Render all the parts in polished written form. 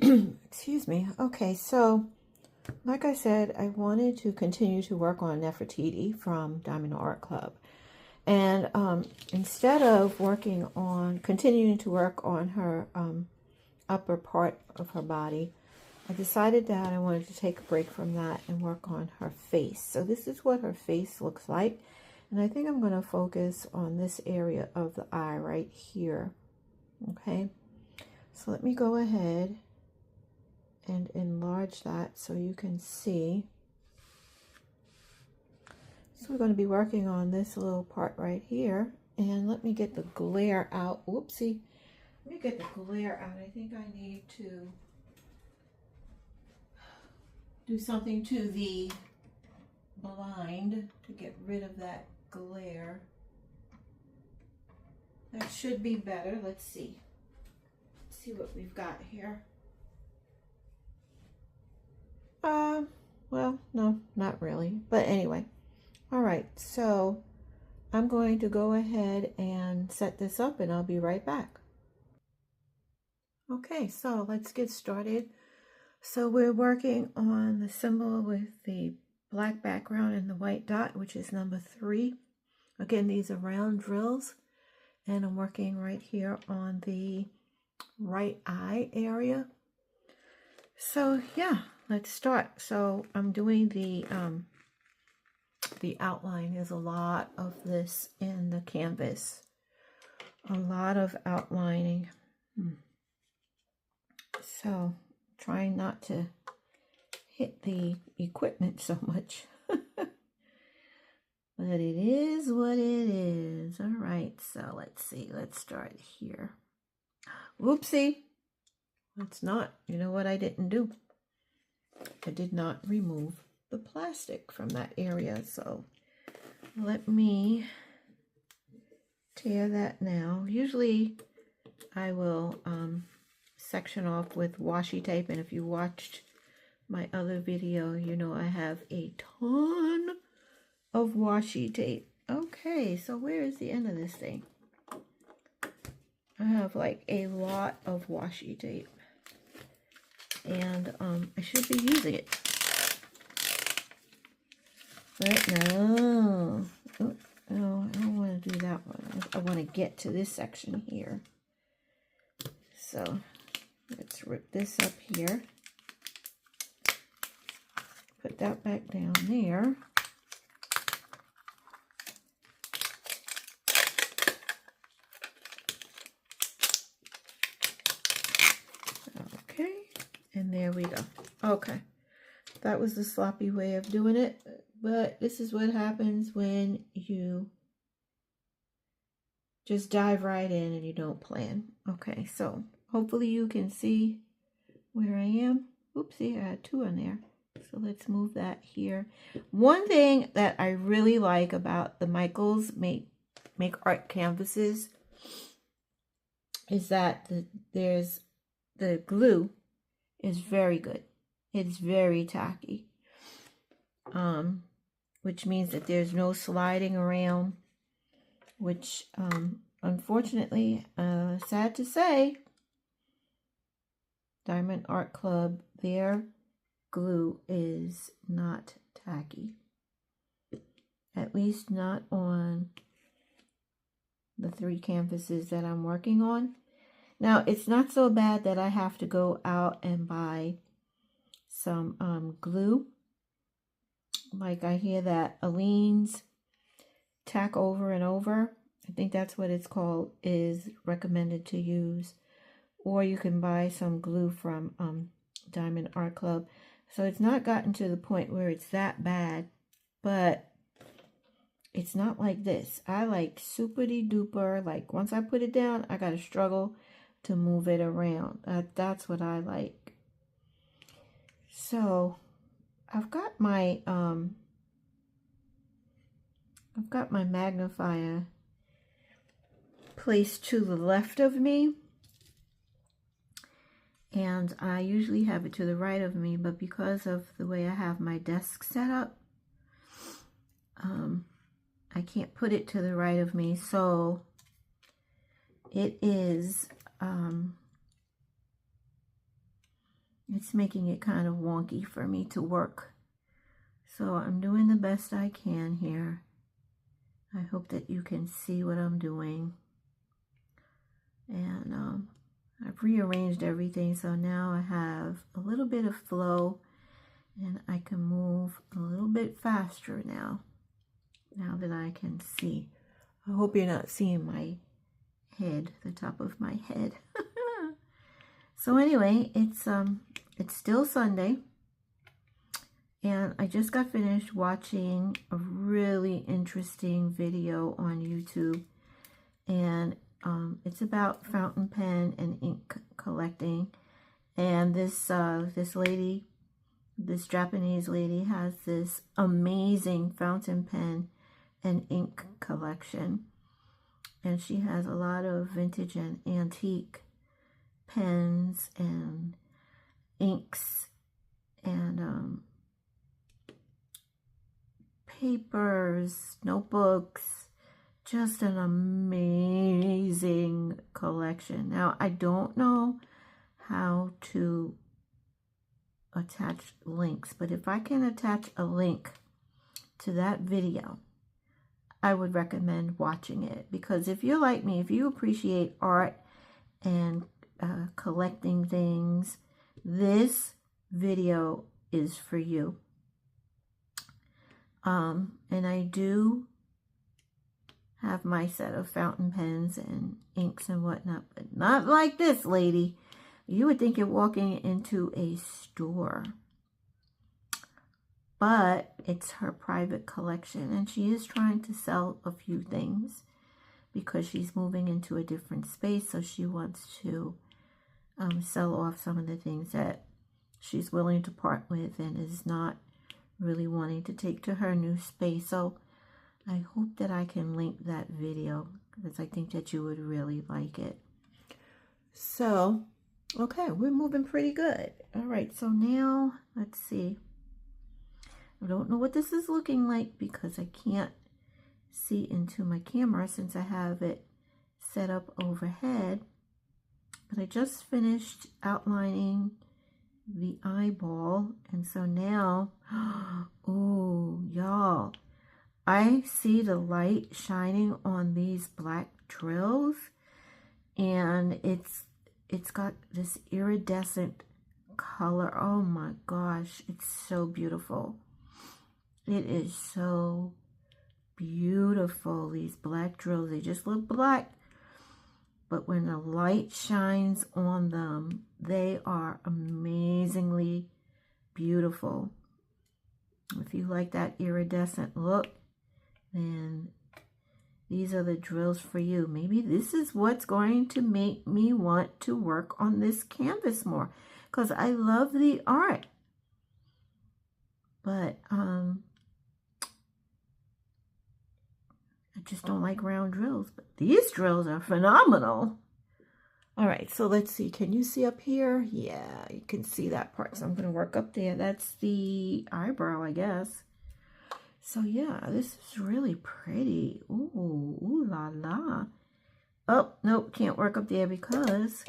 Excuse me. Okay, so like I said, I wanted to continue to work on Nefertiti from Diamond Art Club. And instead of continuing to work on her upper part of her body, I decided that I wanted to take a break from that and work on her face. So this is what her face looks like. And I think I'm going to focus on this area of the eye right here. Okay, so let me go ahead and enlarge that so you can see. So we're going to be working on this little part right here. And let me get the glare out. Whoopsie. Let me get the glare out. I think I need to do something to the blind to get rid of that glare. That should be better. Let's see. Let's see what we've got here. Well, no, not really. But anyway. All right, so I'm going to go ahead and set this up and I'll be right back. Okay, so let's get started. So we're working on the symbol with the black background and the white dot, which is number 3. Again, these are round drills, and I'm working right here on the right eye area. So yeah, let's start. So I'm doing the outline. There's a lot of this in the canvas. A lot of outlining. So trying not to hit the equipment so much. But it is what it is. All right, so let's see. Let's start here. Whoopsie. That's not, you know what I didn't do? I did not remove the plastic from that area. So let me tear that now. Usually I will section off with washi tape, and if you watched my other video, you know I have a ton of washi tape. Okay, so where is the end of this thing? I have like a lot of washi tape, and I should be using it. But no, oh, I don't want to do that one. I want to get to this section here. So let's rip this up here. Put that back down there. Okay, and there we go. Okay, that was the sloppy way of doing it, but this is what happens when you just dive right in and you don't plan. Okay, so hopefully you can see where I am. Oopsie, I had 2 on there. So let's move that here. One thing that I really like about the Michaels Make Art canvases is that there's the glue is very good. It's very tacky. Which means that there's no sliding around, which unfortunately, sad to say, Diamond Art Club, their glue is not tacky. At least not on the 3 canvases that I'm working on. Now, it's not so bad that I have to go out and buy some glue. Like I hear that Aleene's Tack Over and Over, I think that's what it's called, is recommended to use. Or you can buy some glue from Diamond Art Club. So it's not gotten to the point where it's that bad, but it's not like this. I like super-de duper, like once I put it down, I gotta struggle to move it around. That's what I like. So I've got my magnifier placed to the left of me, and I usually have it to the right of me, but because of the way I have my desk set up, I can't put it to the right of me, so it is it's making it kind of wonky for me to work. So I'm doing the best I can here. I hope that you can see what I'm doing. And I've rearranged everything, so now I have a little bit of flow and I can move a little bit faster now that I can see. I hope you're not seeing my head, the top of my head. So anyway, it's still Sunday, and I just got finished watching a really interesting video on YouTube, and it's about fountain pen and ink collecting. And this lady, this Japanese lady, has this amazing fountain pen and ink collection, and she has a lot of vintage and antique pens and inks and papers, notebooks, just an amazing collection. Now, I don't know how to attach links, but if I can attach a link to that video, I would recommend watching it, because if you're like me, if you appreciate art and collecting things, this video is for you. And I do have my set of fountain pens and inks and whatnot, but not like this lady. You would think you're walking into a store, but it's her private collection, and she is trying to sell a few things because she's moving into a different space, so she wants to sell off some of the things that she's willing to part with and is not really wanting to take to her new space. So I hope that I can link that video, because I think that you would really like it. So, okay, we're moving pretty good. All right, so now let's see. I don't know what this is looking like because I can't see into my camera since I have it set up overhead. But I just finished outlining the eyeball, and so now, oh, y'all, I see the light shining on these black drills, and it's got this iridescent color. Oh my gosh, it's so beautiful. It is so beautiful. These black drills, they just look black, but when the light shines on them, they are amazingly beautiful. If you like that iridescent look, then these are the drills for you. Maybe this is what's going to make me want to work on this canvas more, because I love the art. But I just don't like round drills. But these drills are phenomenal. All right, so let's see. Can you see up here? Yeah, you can see that part. So I'm going to work up there. That's the eyebrow, I guess. So yeah, this is really pretty. Ooh, ooh la la. Oh, nope, can't work up there because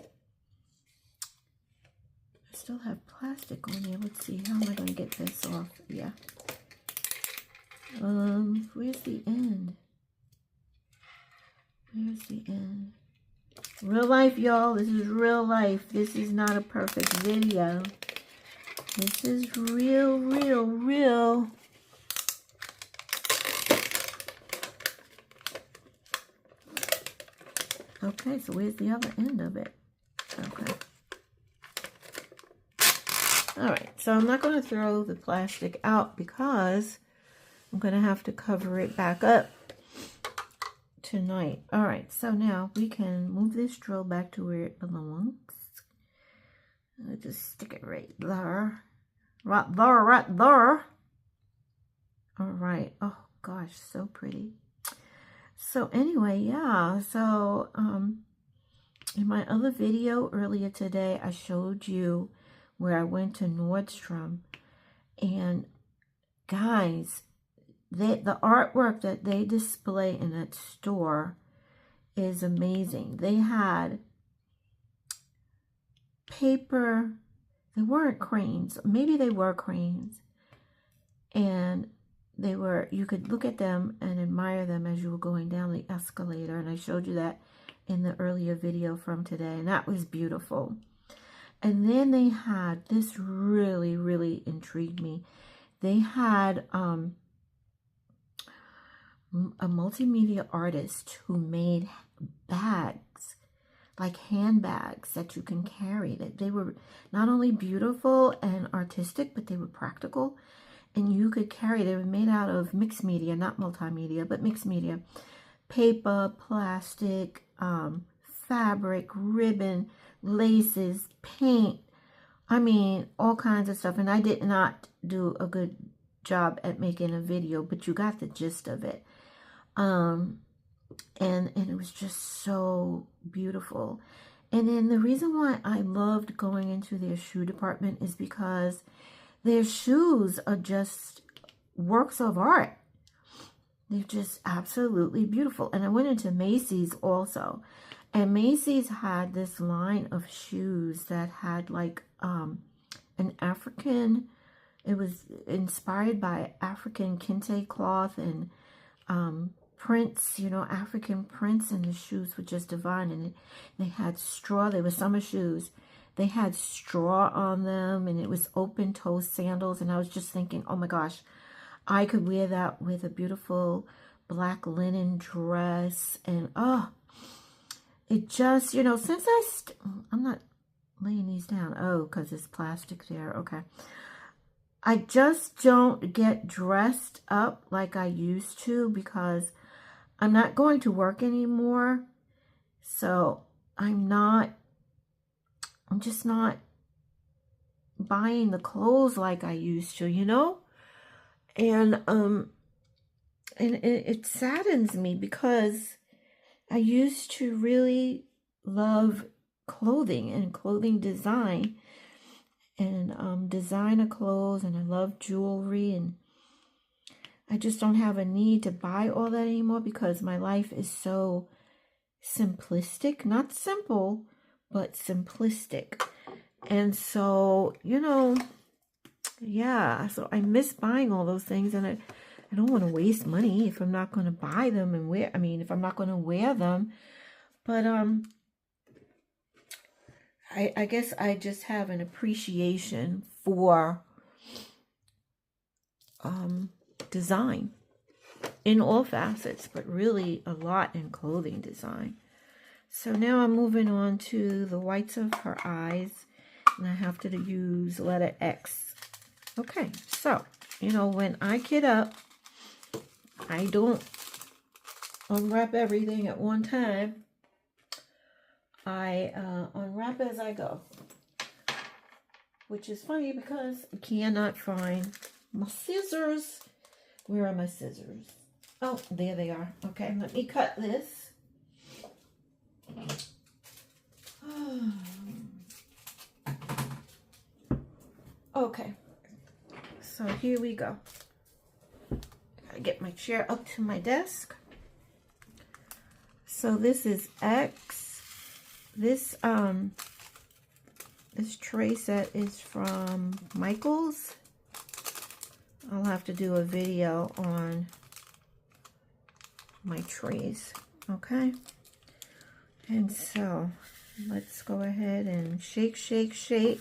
I still have plastic on there. Let's see, how am I going to get this off? Yeah. Where's the end? Where's the end? Real life, y'all. This is real life. This is not a perfect video. This is real, real, real. Okay, so where's the other end of it? Okay. All right, so I'm not going to throw the plastic out because I'm going to have to cover it back up tonight. All right, so now we can move this drill back to where it belongs. I'll just stick it right there. Right there, right there. All right. Oh, gosh, so pretty. So anyway, yeah, so in my other video earlier today, I showed you where I went to Nordstrom, and guys, the artwork that they display in that store is amazing. They had paper, they weren't cranes. Maybe they were cranes. And they were, you could look at them and admire them as you were going down the escalator. And I showed you that in the earlier video from today. And that was beautiful. And then they had, this really, really intrigued me. They had a multimedia artist who made bags, like handbags that you can carry. That they were not only beautiful and artistic, but they were practical. And you could carry, they were made out of mixed media, not multimedia, but mixed media. Paper, plastic, fabric, ribbon, laces, paint. I mean, all kinds of stuff. And I did not do a good job at making a video, but you got the gist of it. And it was just so beautiful. And then the reason why I loved going into their shoe department is because their shoes are just works of art. They're just absolutely beautiful. And I went into Macy's also. And Macy's had this line of shoes that had like an African, it was inspired by African kente cloth and prints, you know, African prints, and the shoes were just divine. And they had straw, they were summer shoes. They had straw on them, and it was open-toe sandals. And I was just thinking, oh my gosh, I could wear that with a beautiful black linen dress. And oh, it just, you know, since I'm not laying these down. Oh, because it's plastic there. Okay. I just don't get dressed up like I used to because I'm not going to work anymore. So I'm just not buying the clothes like I used to, you know? And it saddens me because I used to really love clothing and clothing design and designer clothes, and I love jewelry, and I just don't have a need to buy all that anymore because my life is so simplistic, not simple, but simplistic. And so, you know, yeah, so I miss buying all those things, and I don't want to waste money if I'm not going to buy them and wear, I mean, if I'm not going to wear them. But I guess I just have an appreciation for design in all facets, but really a lot in clothing design. So now I'm moving on to the whites of her eyes, and I have to use letter X. Okay, so, you know, when I kit up, I don't unwrap everything at one time. I unwrap as I go, which is funny because I cannot find my scissors. Where are my scissors? Oh, there they are. Okay, let me cut this. Okay, so here we go. I get my chair up to my desk. So this is X. This this tray set is from Michaels. I'll have to do a video on my trays, okay? And so let's go ahead and shake, shake, shake.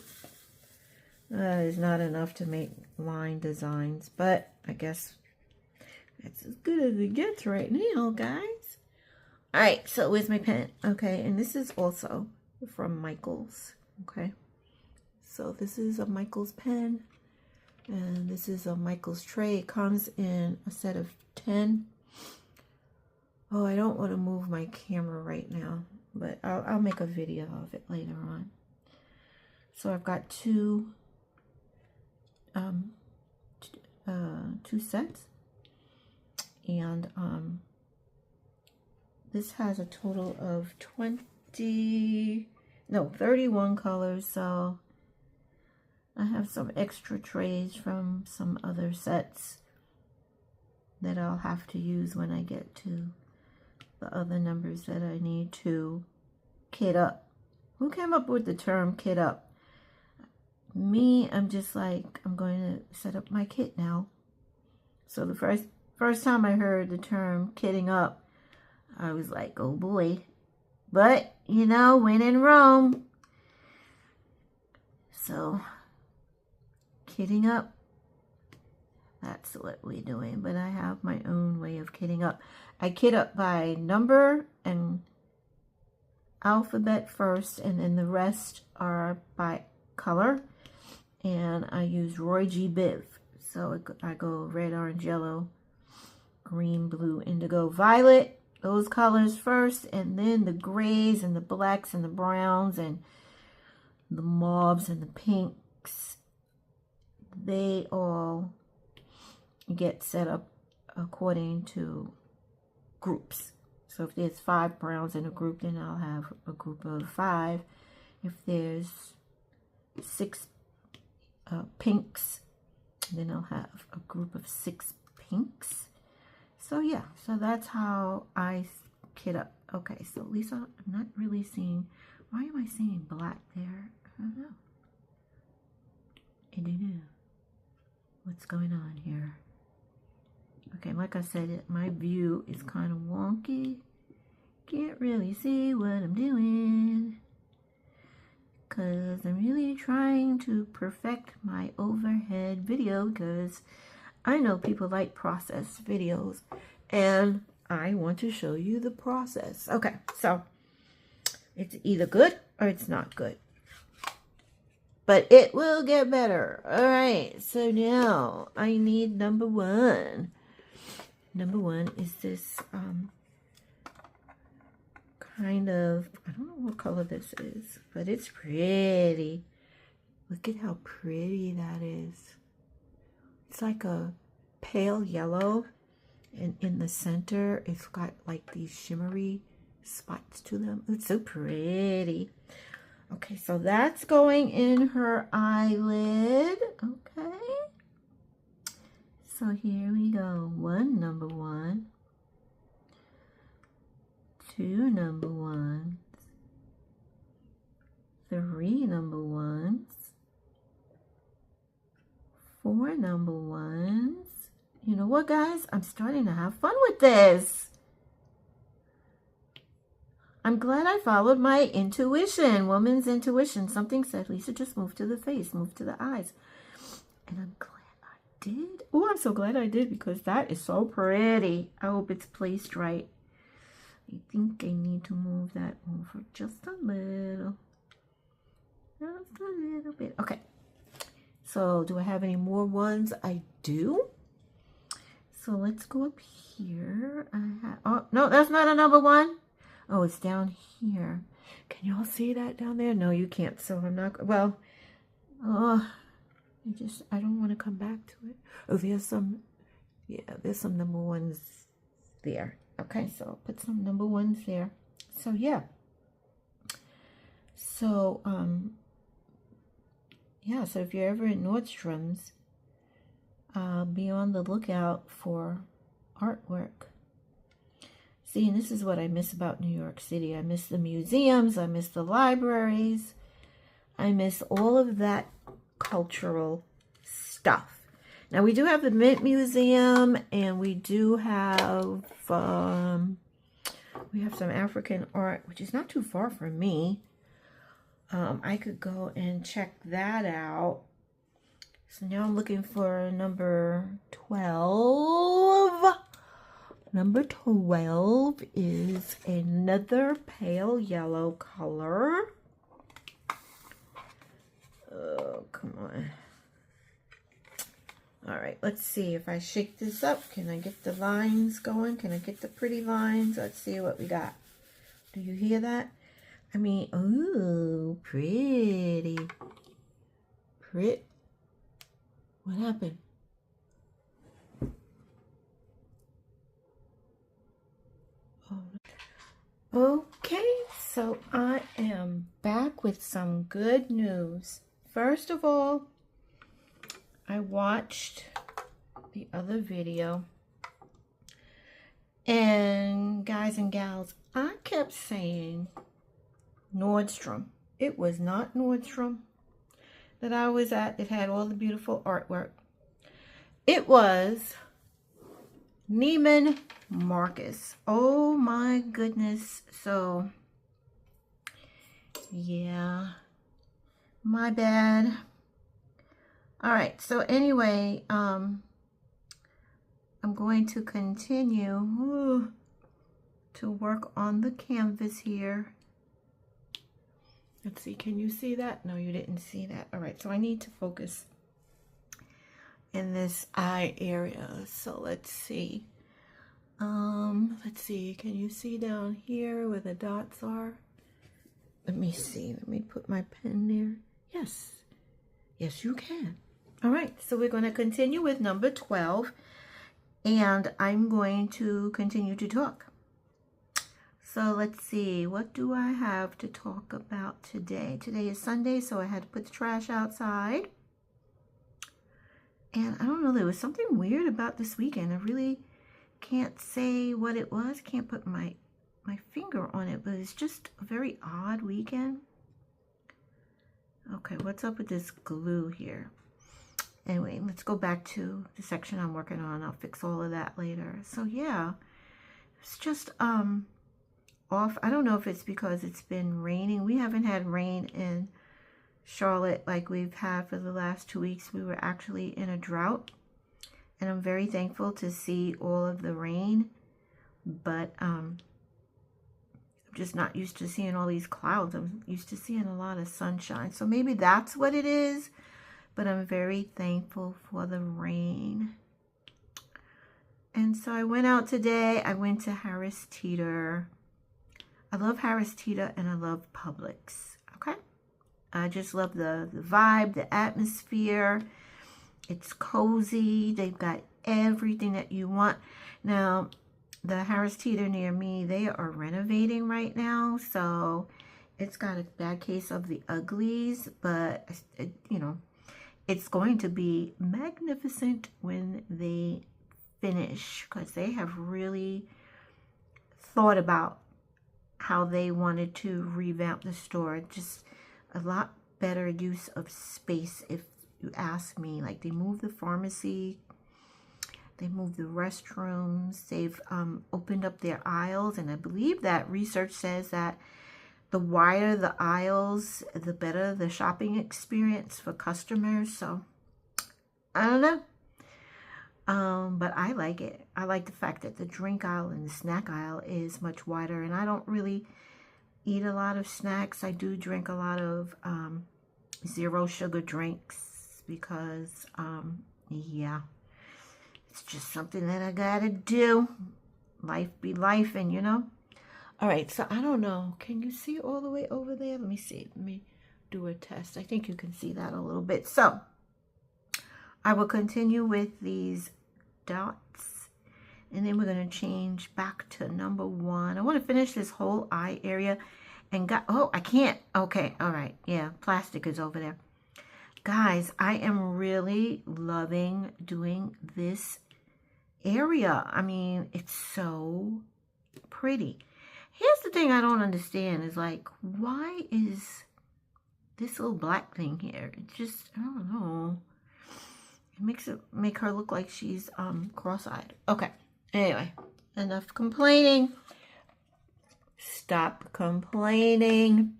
That is not enough to make line designs, but I guess that's as good as it gets right now, guys. All right, so where's my pen? Okay, and this is also from Michaels, okay? So this is a Michaels pen, and this is a Michaels tray. It comes in a set of 10. Oh, I don't want to move my camera right now, but I'll make a video of it later on. So I've got two sets, and this has a total of 31 colors, so I have some extra trays from some other sets that I'll have to use when I get to the other numbers that I need to kit up. Who came up with the term kit up? me, I'm just like, I'm going to set up my kit now. So the first time I heard the term kitting up, I was like, oh boy. But, you know, when in Rome. So, kitting up, that's what we're doing. But I have my own way of kitting up. I kit up by number and alphabet first, and then the rest are by color. And I use Roy G. Biv. So I go red, orange, yellow, green, blue, indigo, violet. Those colors first, and then the grays and the blacks and the browns and the mauves and the pinks. They all get set up according to groups. So if there's 5 browns in a group, then I'll have a group of 5. If there's 6 pinks, then I'll have a group of 6 pinks. So yeah, so that's how I kit up. Okay, so Lisa, I'm not really seeing, why am I seeing black there? I don't know. I don't know what's going on here. Okay, like I said, my view is kind of wonky. Can't really see what I'm doing, because I'm really trying to perfect my overhead video, because I know people like process videos, and I want to show you the process. Okay, so it's either good or it's not good, but it will get better. All right, so now I need number 1. Number 1 is this kind of, I don't know what color this is, but it's pretty. Look at how pretty that is. It's like a pale yellow, and in the center it's got like these shimmery spots to them. It's so pretty. Okay, so that's going in her eyelid. Okay, so here we go. Number 1, 2 number 1s, 3 number 1s, 4 number 1s. You know what, guys? I'm starting to have fun with this. I'm glad I followed my intuition, woman's intuition. Something said, Lisa, just move to the face, move to the eyes. And I'm glad I did. Oh, I'm so glad I did, because that is so pretty. I hope it's placed right. I think I need to move that over just a little. Just a little bit. Okay. So, do I have any more ones? I do. So, let's go up here. Oh, no, that's not a number 1. Oh, it's down here. Can you all see that down there? No, you can't. So, I'm not, well, I don't want to come back to it. Oh, there's some number 1s there. Okay, so I'll put some number 1s there. So, yeah. So, yeah, so if you're ever at Nordstrom's, be on the lookout for artwork. See, and this is what I miss about New York City. I miss the museums. I miss the libraries. I miss all of that cultural stuff. Now, we do have the Mint Museum, and we do have, we have some African art, which is not too far from me. I could go and check that out. So now I'm looking for number 12. Number 12 is another pale yellow color. Oh, come on. All right, let's see if I shake this up. Can I get the lines going? Can I get the pretty lines? Let's see what we got. Do you hear that? I mean, ooh, pretty. What happened? Okay, so I am back with some good news. First of all, I watched the other video, and guys and gals, I kept saying Nordstrom. It was not Nordstrom. that I was at. It had all the beautiful artwork. It was Neiman Marcus. Oh my goodness. So, yeah, my bad. All right. So anyway, I'm going to continue to work on the canvas here. Let's see, can you see that? No, you didn't see that. All right, so I need to focus in this eye area. So let's see. Let's see, can you see down here where the dots are? Let me see, let me put my pen there. Yes, yes you can. All right, so we're gonna continue with number 12, and I'm going to continue to talk. So let's see, what do I have to talk about today? Today is Sunday, so I had to put the trash outside. And I don't know, there was something weird about this weekend. I really can't say what it was. Can't put my finger on it, but it's just a very odd weekend. Okay, what's up with this glue here? Anyway, let's go back to the section I'm working on. I'll fix all of that later. So yeah, it's just off. I don't know if it's because it's been raining. We haven't had rain in Charlotte like we've had for the last 2 weeks. We were actually in a drought, and I'm very thankful to see all of the rain, but I'm just not used to seeing all these clouds. I'm used to seeing a lot of sunshine, so maybe that's what it is, but I'm very thankful for the rain. And so I went out today. I went to Harris Teeter. I love Harris Teeter and I love Publix, okay? I just love the vibe, the atmosphere. It's cozy. They've got everything that you want. Now, the Harris Teeter near me, they are renovating right now, so it's got a bad case of the uglies, but, you know, it's going to be magnificent when they finish, because they have really thought about how they wanted to revamp the store. Just a lot better use of space, if you ask me. Like, they moved the pharmacy, they moved the restrooms, they've opened up their aisles, and I believe that research says that the wider the aisles, the better the shopping experience for customers. So I don't know. But I like it. I like the fact that the drink aisle and the snack aisle is much wider, and I don't really eat a lot of snacks. I do drink a lot of zero sugar drinks because, yeah, it's just something that I gotta do. Life be life, and you know. All right, so I don't know. Can you see all the way over there? Let me see. Let me do a test. I think you can see that a little bit. So I will continue with these dots, and then we're going to change back to number 1. I want to finish this whole eye area, and oh, I can't. Okay, all right. Yeah, plastic is over there. Guys, I am really loving doing this area. I mean, it's so pretty. Here's the thing I don't understand is, like, why is this little black thing here? It just, I don't know. It make her look like she's cross-eyed. Okay. Anyway, enough complaining. Stop complaining.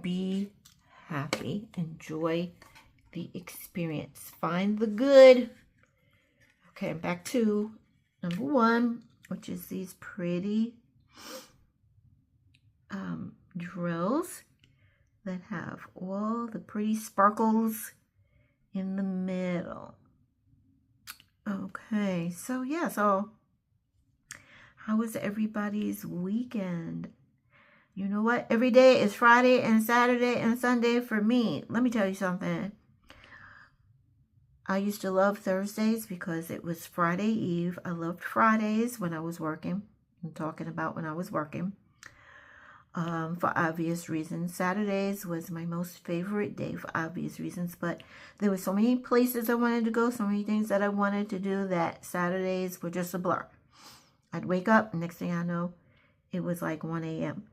Be happy. Enjoy the experience. Find the good. Okay, back to number 1, which is these pretty drills that have all the pretty sparkles in the middle. Okay, so yeah, so how was everybody's weekend? You know what? Every day is Friday and Saturday and Sunday for me. Let me tell you something. I used to love Thursdays because it was Friday Eve. I loved Fridays when I was working. I'm talking about when I was working. For obvious reasons. Saturdays was my most favorite day for obvious reasons, but there were so many places I wanted to go, so many things that I wanted to do, that Saturdays were just a blur. I'd wake up, and next thing I know, it was like 1 a.m.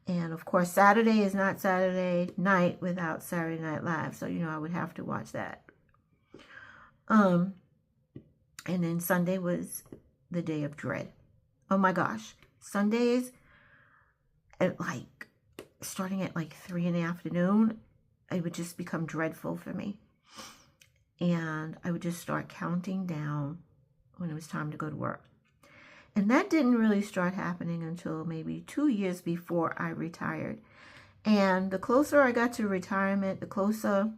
And of course, Saturday is not Saturday night without Saturday Night Live. So, you know, I would have to watch that. And then Sunday was the day of dread. Oh my gosh. Sundays at like, starting at like 3 in the afternoon, it would just become dreadful for me. And I would just start counting down when it was time to go to work. And that didn't really start happening until maybe 2 years before I retired. And the closer I got to retirement, the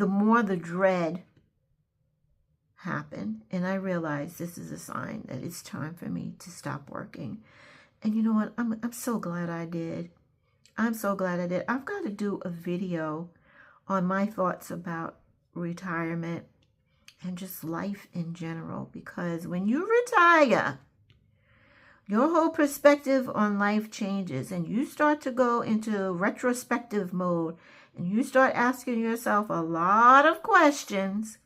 more the dread happened. And I realized this is a sign that it's time for me to stop working. And you know what? I'm so glad I did. I'm so glad I did. I've got to do a video on my thoughts about retirement and just life in general, because when you retire, your whole perspective on life changes and you start to go into retrospective mode and you start asking yourself a lot of questions.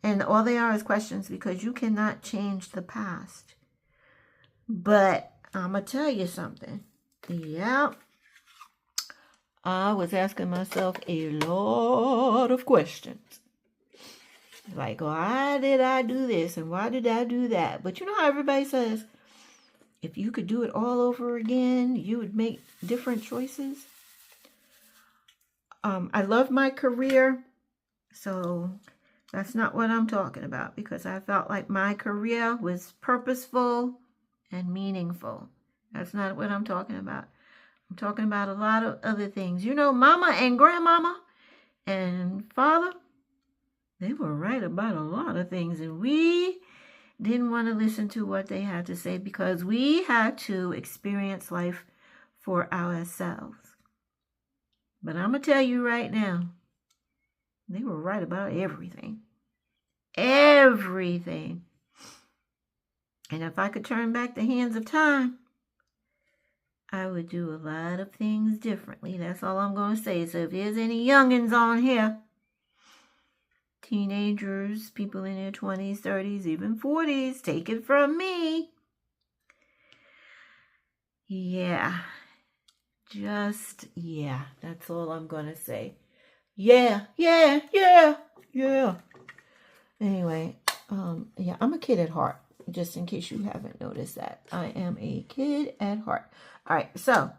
And all they are is questions, because you cannot change the past. But I'm going to tell you something. Yeah. I was asking myself a lot of questions. Like, why did I do this? And why did I do that? But you know how everybody says, if you could do it all over again, you would make different choices? I love my career. So that's not what I'm talking about, because I felt like my career was purposeful and meaningful. That's not what I'm talking about. I'm talking about a lot of other things. You know, mama and grandmama and father, they were right about a lot of things. And we didn't want to listen to what they had to say, because we had to experience life for ourselves. But I'm going to tell you right now, they were right about everything. Everything. And if I could turn back the hands of time, I would do a lot of things differently. That's all I'm going to say. So if there's any youngins on here, teenagers, people in their 20s, 30s, even 40s, take it from me. Yeah. That's all I'm going to say. Yeah. Anyway, yeah, I'm a kid at heart. Just in case you haven't noticed that. I am a kid at heart. All right, so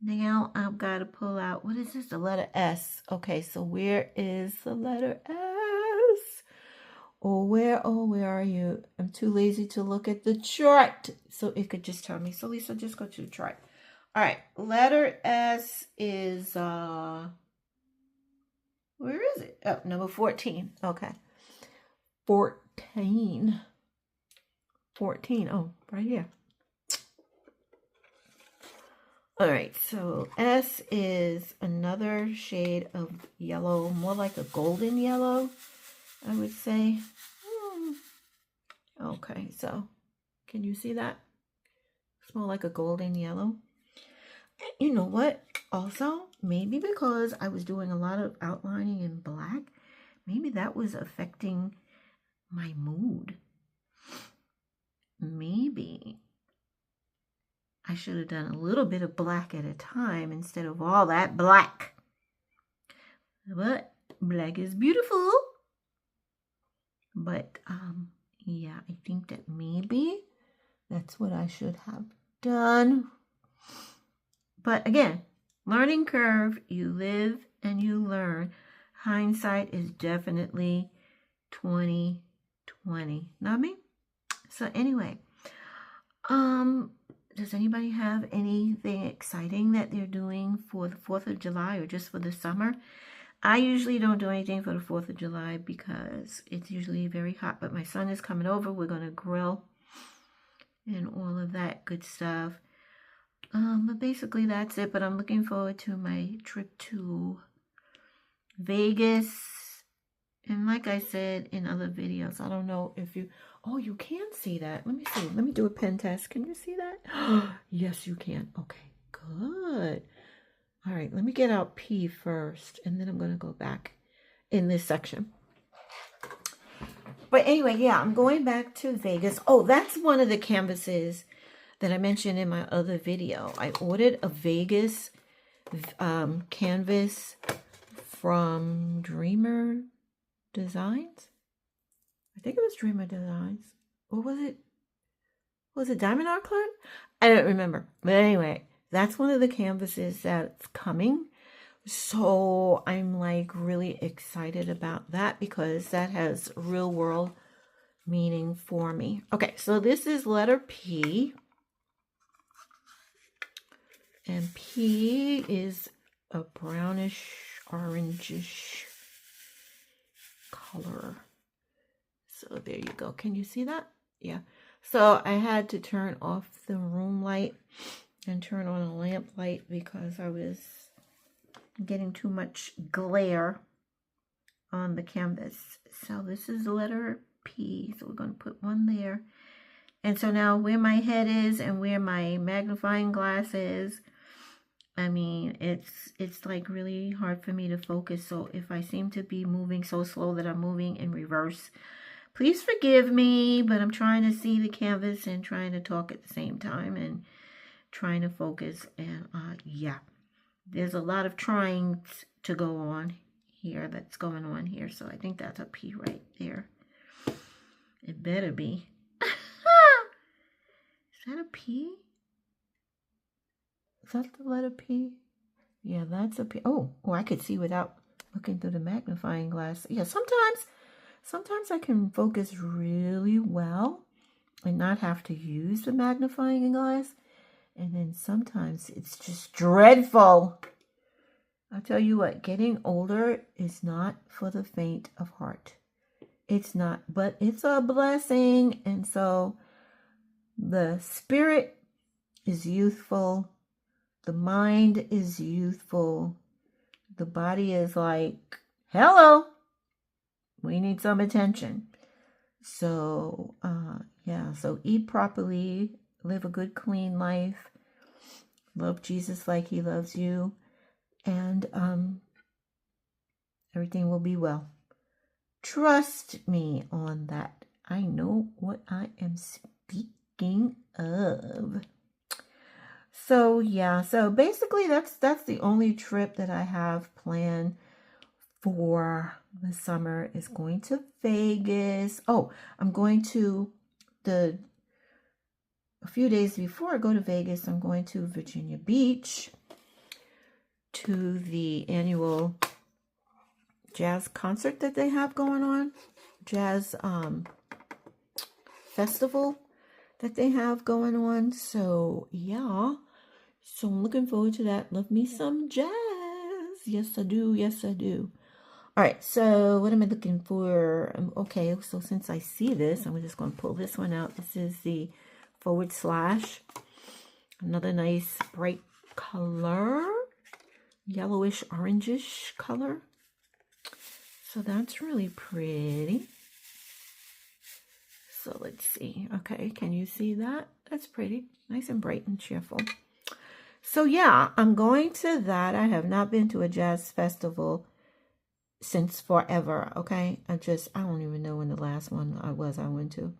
now I've got to pull out, what is this? The letter S. Okay, so where is the letter S? Where are you? I'm too lazy to look at the chart, so it could just tell me. So Lisa, just go to the chart. All right, letter S is, where is it? Oh, number 14. Okay. 14. Oh, right here. All right, so S is another shade of yellow, more like a golden yellow, I would say. Okay, so can you see that? It's more like a golden yellow. You know what? Also, maybe because I was doing a lot of outlining in black, maybe that was affecting my mood. Maybe I should have done a little bit of black at a time instead of all that black. But black is beautiful. But yeah, I think that maybe that's what I should have done. But again, learning curve, you live and you learn. Hindsight is definitely 20/20. Not me? So anyway, does anybody have anything exciting that they're doing for the 4th of July or just for the summer? I usually don't do anything for the 4th of July because it's usually very hot, but my son is coming over. We're going to grill and all of that good stuff. But basically that's it, but I'm looking forward to my trip to Vegas. And like I said in other videos, I don't know if you... Oh, you can see that. Let me see. Let me do a pen test. Can you see that? Yes, you can. Okay, good. All right, let me get out P first, and then I'm going to go back in this section. But anyway, yeah, I'm going back to Vegas. Oh, that's one of the canvases that I mentioned in my other video. I ordered a Vegas canvas from Dreamer Designs. I think it was Dreamer Designs. Or was it? Was it Diamond Art Club? I don't remember. But anyway, that's one of the canvases that's coming. So I'm like really excited about that because that has real world meaning for me. Okay, so this is letter P. And P is a brownish, orangish color. So there you go. Can you see that? Yeah. So I had to turn off the room light and turn on a lamp light because I was getting too much glare on the canvas. So this is the letter P. So we're going to put one there. And so now where my head is and where my magnifying glass is, I mean, it's like really hard for me to focus. So if I seem to be moving so slow that I'm moving in reverse, please forgive me, but I'm trying to see the canvas and trying to talk at the same time and trying to focus. And yeah, there's a lot of trying to go on here that's going on here. So I think that's a P right there. It better be. Is that a P? Is that the letter P? Yeah, that's a P. Oh, I could see without looking through the magnifying glass. Yeah, sometimes I can focus really well and not have to use the magnifying glass. And then sometimes it's just dreadful. I'll tell you what, getting older is not for the faint of heart. It's not, but it's a blessing. And so the spirit is youthful. The mind is youthful. The body is like, hello, we need some attention. So, yeah, so eat properly, live a good, clean life, love Jesus like he loves you, and everything will be well. Trust me on that. I know what I am speaking of. So yeah, so basically that's the only trip that I have planned for the summer is going to Vegas. Oh, I'm going to a few days before I go to Vegas, I'm going to Virginia Beach to the annual jazz concert that they have going on, jazz festival that they have going on. So yeah, so I'm looking forward to that. Love me some jazz. Yes, I do. Yes, I do. All right, so what am I looking for? Okay, so since I see this, I'm just going to pull this one out. This is the / another nice bright color, yellowish orangish color. So that's really pretty. So let's see. Okay, can you see that? That's pretty. Nice and bright and cheerful. So yeah, I'm going to that. I have not been to a jazz festival since forever, okay? I don't even know when the last one I went to.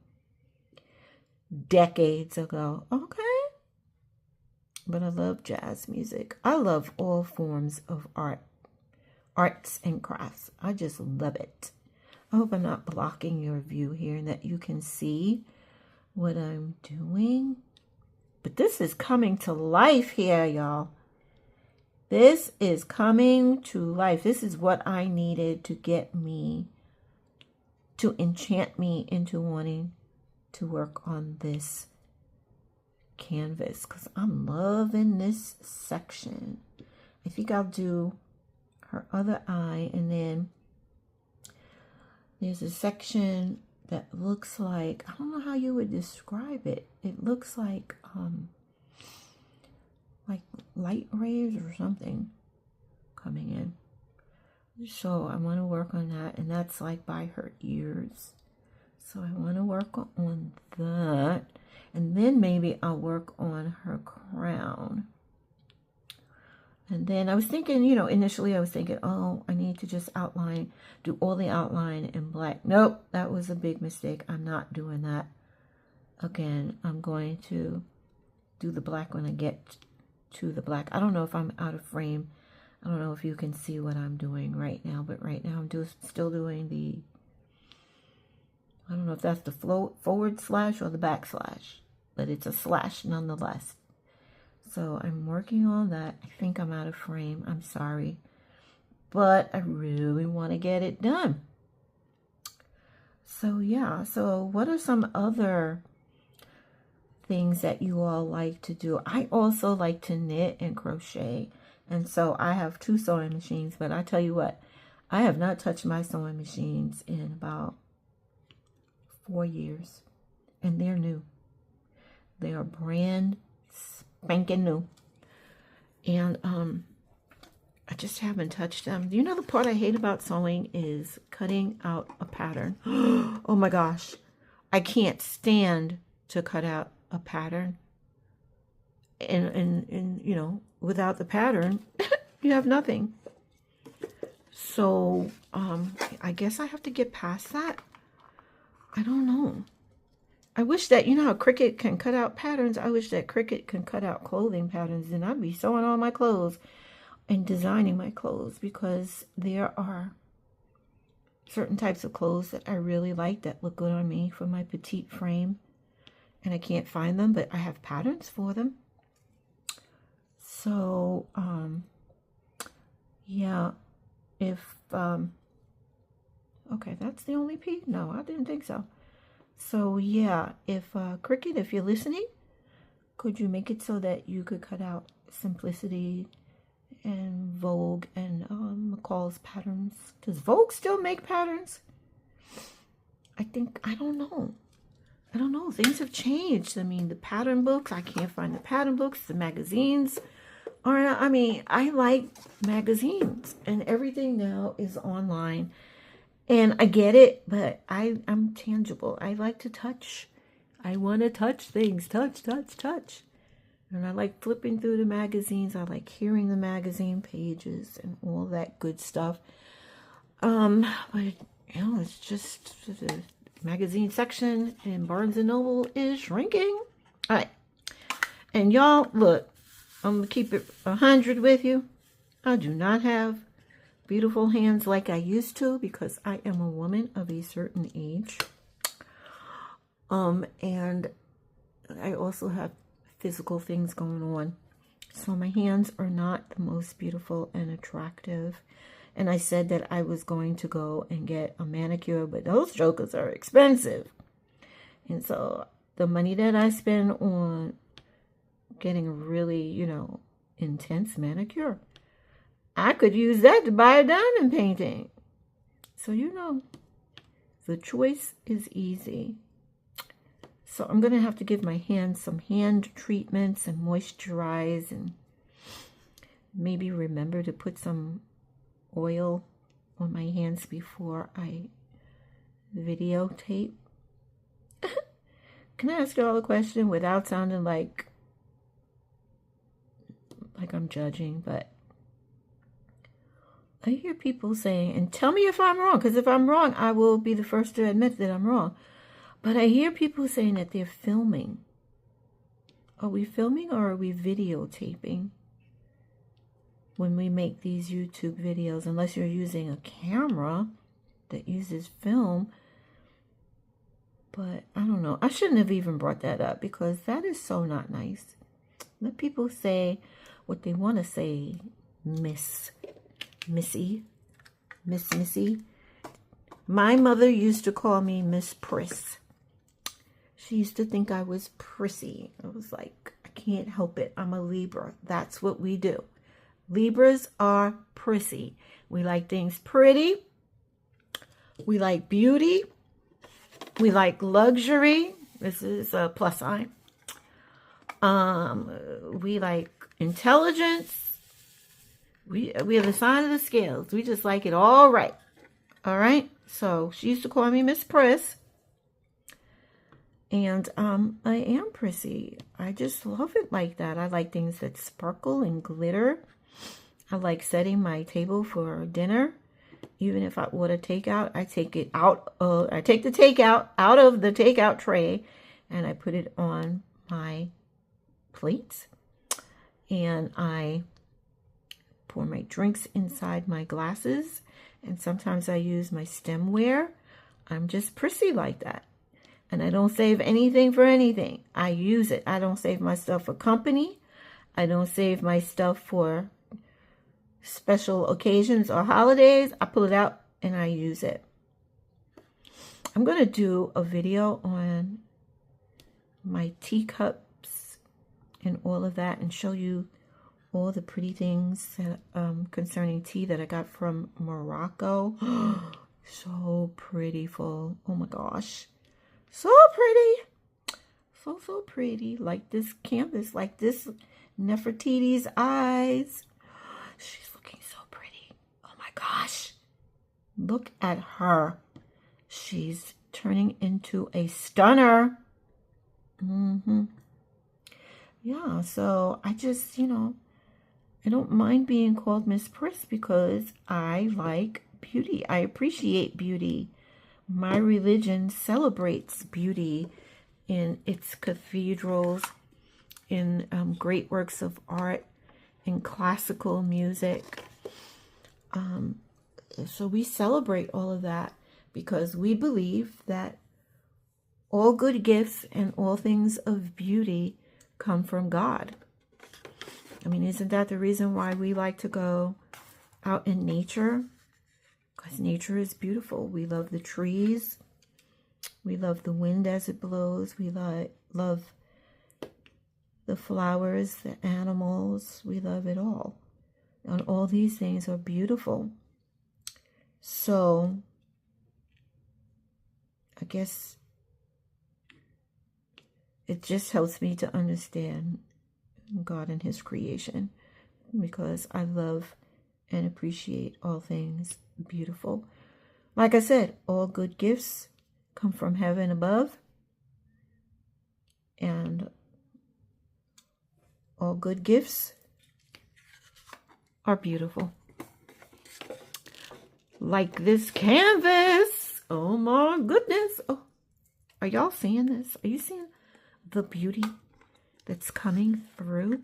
Decades ago, okay? But I love jazz music. I love all forms of arts and crafts. I just love it. I hope I'm not blocking your view here and that you can see what I'm doing. But this is coming to life here, y'all. This is coming to life. This is what I needed to get me, to enchant me into wanting to work on this canvas because I'm loving this section. I think I'll do her other eye, and then there's a section that looks like, I don't know how you would describe it. It looks like light rays or something coming in. So I want to work on that, and that's like by her ears. So I want to work on that, and then maybe I'll work on her crown. And then I was thinking, initially I was thinking, oh, I need to just do all the outline in black. Nope, that was a big mistake. I'm not doing that again. I'm going to do the black when I get to the black. I don't know if I'm out of frame. I don't know if you can see what I'm doing right now, but right now I'm still doing the, I don't know if that's the forward slash or the backslash, but it's a slash nonetheless. So I'm working on that. I think I'm out of frame. I'm sorry, but I really want to get it done. So yeah, so what are some other things that you all like to do? I also like to knit and crochet. And so I have 2 sewing machines, but I tell you what, I have not touched my sewing machines in about 4 years, and they're new. They are brand spanking new. And I just haven't touched them. You know, the part I hate about sewing is cutting out a pattern. Oh my gosh. I can't stand to cut out a pattern. And you know, without the pattern, you have nothing. So, I guess I have to get past that. I don't know. I wish that, you know how Cricut can cut out patterns? I wish that Cricut can cut out clothing patterns, and I'd be sewing all my clothes and designing my clothes, because there are certain types of clothes that I really like that look good on me for my petite frame, and I can't find them, but I have patterns for them. So, yeah, if, okay, that's the only P? No, I didn't think so. So, yeah, if, Cricut, if you're listening, could you make it so that you could cut out Simplicity and Vogue and McCall's patterns? Does Vogue still make patterns? I don't know. I don't know. Things have changed. I mean, the pattern books, I can't find the pattern books. The magazines are, I mean, I like magazines, and everything now is online. And I get it, but I'm tangible. I like to touch. I want to touch things. Touch. And I like flipping through the magazines. I like hearing the magazine pages and all that good stuff. But, you know, it's just the magazine section in Barnes & Noble is shrinking. All right. And y'all, look, I'm going to keep it 100 with you. I do not have beautiful hands like I used to, because I am a woman of a certain age. And I also have physical things going on. So my hands are not the most beautiful and attractive. And I said that I was going to go and get a manicure, but those jokers are expensive. And so the money that I spend on getting a really, you know, intense manicure, I could use that to buy a diamond painting. So, you know, the choice is easy. So I'm going to have to give my hands some hand treatments and moisturize, and maybe remember to put some oil on my hands before I videotape. Can I ask you all a question without sounding like I'm judging? But I hear people saying, and tell me if I'm wrong, because if I'm wrong, I will be the first to admit that I'm wrong. But I hear people saying that they're filming. Are we filming or are we videotaping when we make these YouTube videos? Unless you're using a camera that uses film. But I don't know. I shouldn't have even brought that up, because that is so not nice. Let people say what they want to say, Miss Missy. My mother used to call me Miss Priss. She used to think I was prissy. I was like, I can't help it. I'm a Libra. That's what we do. Libras are prissy. We like things pretty. We like beauty. We like luxury. This is a plus sign. We like intelligence. We have the sign of the scales. We just like it all right. All right. So she used to call me Miss Priss. And I am prissy. I just love it like that. I like things that sparkle and glitter. I like setting my table for dinner. Even if I order takeout, I take it out. I take the takeout out of the takeout tray, and I put it on my plates, and I pour my drinks inside my glasses, and sometimes I use my stemware. I'm just prissy like that. And I don't save anything for anything. I use it. I don't save my stuff for company. I don't save my stuff for special occasions or holidays. I pull it out and I use it. I'm going to do a video on my teacups and all of that and show you all the pretty things that, concerning tea that I got from Morocco. So prettyful. Oh my gosh. So pretty. So pretty. Like this canvas, like this Nefertiti's eyes. She's looking so pretty. Oh my gosh. Look at her. She's turning into a stunner. Yeah, so I just, I don't mind being called Miss Priss because I like beauty. I appreciate beauty. My religion celebrates beauty in its cathedrals, in great works of art, in classical music. So we celebrate all of that because we believe that all good gifts and all things of beauty come from God. I mean, isn't that the reason why we like to go out in nature? Because nature is beautiful. We love the trees. We love the wind as it blows. We love the flowers, the animals. We love it all. And all these things are beautiful. So, I guess it just helps me to understand God and His creation, because I love and appreciate all things beautiful. Like I said, all good gifts come from heaven above, and all good gifts are beautiful. Like this canvas. Oh my goodness. Oh, are y'all seeing this? Are you seeing the beauty that's coming through?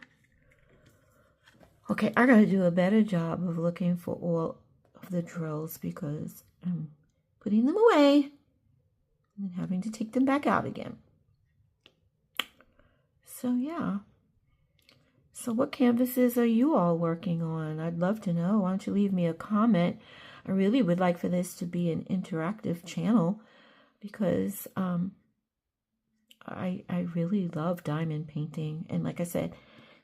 Okay, I gotta do a better job of looking for all of the drills because I'm putting them away and having to take them back out again. So yeah. So what canvases are you all working on? I'd love to know. Why don't you leave me a comment? I really would like for this to be an interactive channel because I really love diamond painting. And like I said,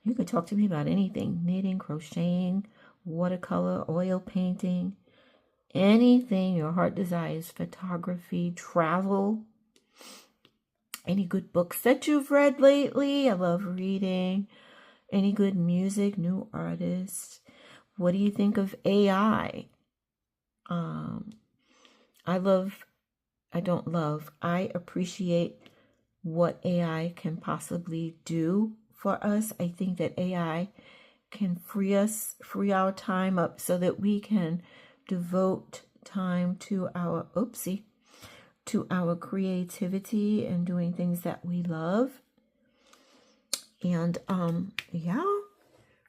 you could talk to me about anything. Knitting, crocheting, watercolor, oil painting, anything your heart desires. Photography, travel. Any good books that you've read lately? I love reading. Any good music, new artists. What do you think of AI? I appreciate what AI can possibly do for us. I think that AI can free our time up so that we can devote time to our creativity and doing things that we love. And yeah,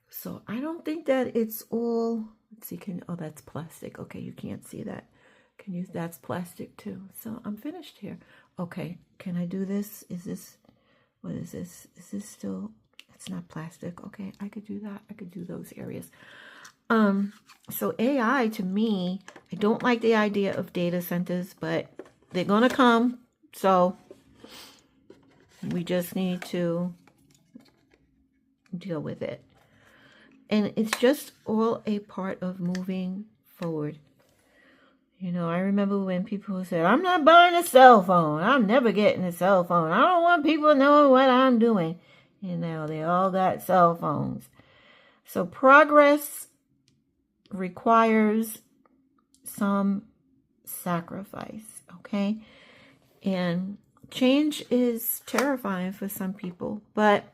so I don't think that it's all, let's see, that's plastic. Okay, you can't see that. That's plastic too. So I'm finished here. Okay, can I do this? What is this? Is this still, it's not plastic. Okay, I could do that. I could do those areas. So AI, to me, I don't like the idea of data centers, but they're gonna come. So we just need to deal with it. And it's just all a part of moving forward. I remember when people said, I'm not buying a cell phone. I'm never getting a cell phone. I don't want people knowing what I'm doing. And now they all got cell phones. So progress requires some sacrifice, okay? And change is terrifying for some people, but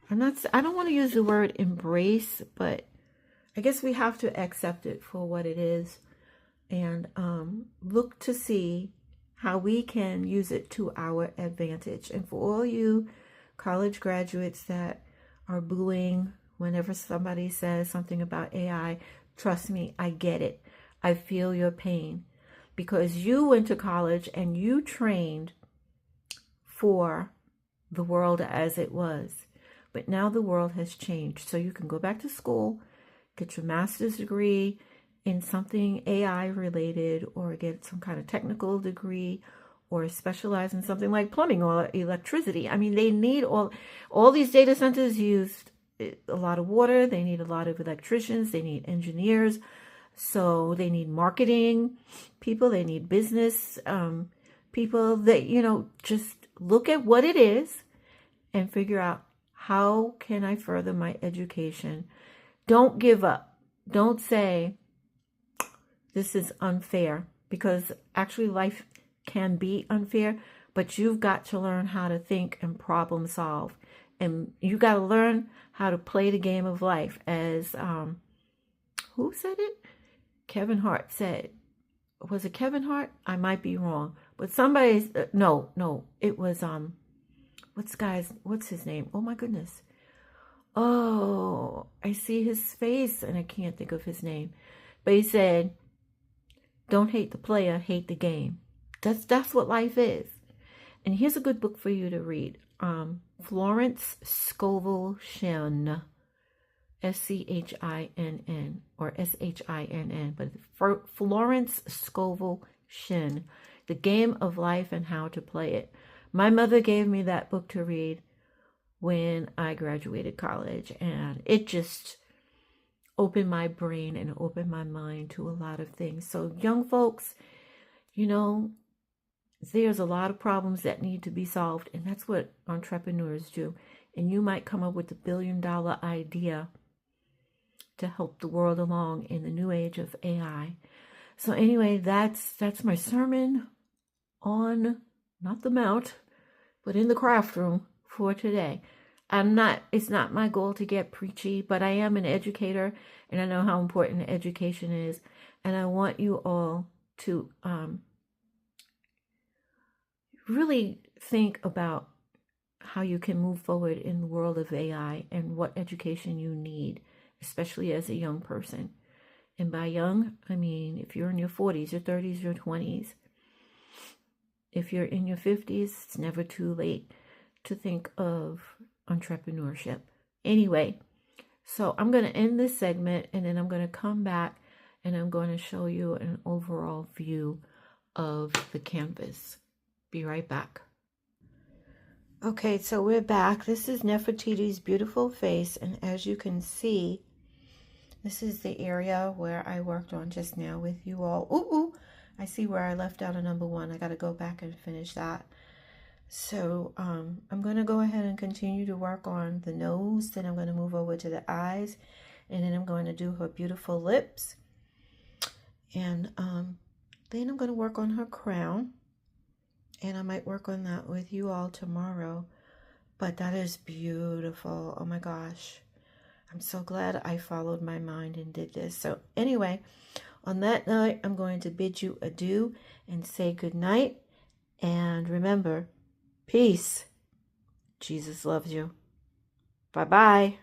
I don't want to use the word embrace, but I guess we have to accept it for what it is and look to see how we can use it to our advantage. And for all you college graduates that are booing whenever somebody says something about AI, trust me, I get it. I feel your pain because you went to college and you trained for the world as it was. But now the world has changed. So you can go back to school, get your master's degree in something AI related, or get some kind of technical degree, or specialize in something like plumbing or electricity. I mean, they need all these data centers used a lot of water. They need a lot of electricians. They need engineers. So they need marketing people. They need business people that, just look at what it is and figure out, how can I further my education? Don't give up. Don't say, this is unfair, because actually life can be unfair, but you've got to learn how to think and problem solve. And you got to learn how to play the game of life. As, who said it? Kevin Hart said, was it Kevin Hart? I might be wrong, but somebody's, no, it was, what's his name? Oh my goodness. Oh, I see his face and I can't think of his name. But he said, don't hate the player, hate the game. That's what life is. And here's a good book for you to read. Florence Scovel Shinn, Schinn, or Shinn, but Florence Scovel Shinn, The Game of Life and How to Play It. My mother gave me that book to read when I graduated college, and it just opened my brain and opened my mind to a lot of things. So young folks, there's a lot of problems that need to be solved, and that's what entrepreneurs do. And you might come up with $1 billion idea to help the world along in the new age of AI. So anyway, that's my sermon on, not the mount, but in the craft room for today. It's not my goal to get preachy, but I am an educator, and I know how important education is. And I want you all to really think about how you can move forward in the world of AI and what education you need, especially as a young person. And by young, I mean if you're in your 40s, your 30s, your 20s. If you're in your 50s, it's never too late to think of entrepreneurship. Anyway, so I'm going to end this segment, and then I'm going to come back and I'm going to show you an overall view of the canvas. Be right back. Okay, so we're back. This is Nefertiti's beautiful face, and as you can see, this is the area where I worked on just now with you all. Ooh, I see where I left out a number 1. I got to go back and finish that. So I'm going to go ahead and continue to work on the nose. Then I'm going to move over to the eyes. And then I'm going to do her beautiful lips. And then I'm going to work on her crown. And I might work on that with you all tomorrow. But that is beautiful. Oh my gosh. I'm so glad I followed my mind and did this. So anyway, on that note, I'm going to bid you adieu and say good night. And remember, peace. Jesus loves you. Bye-bye.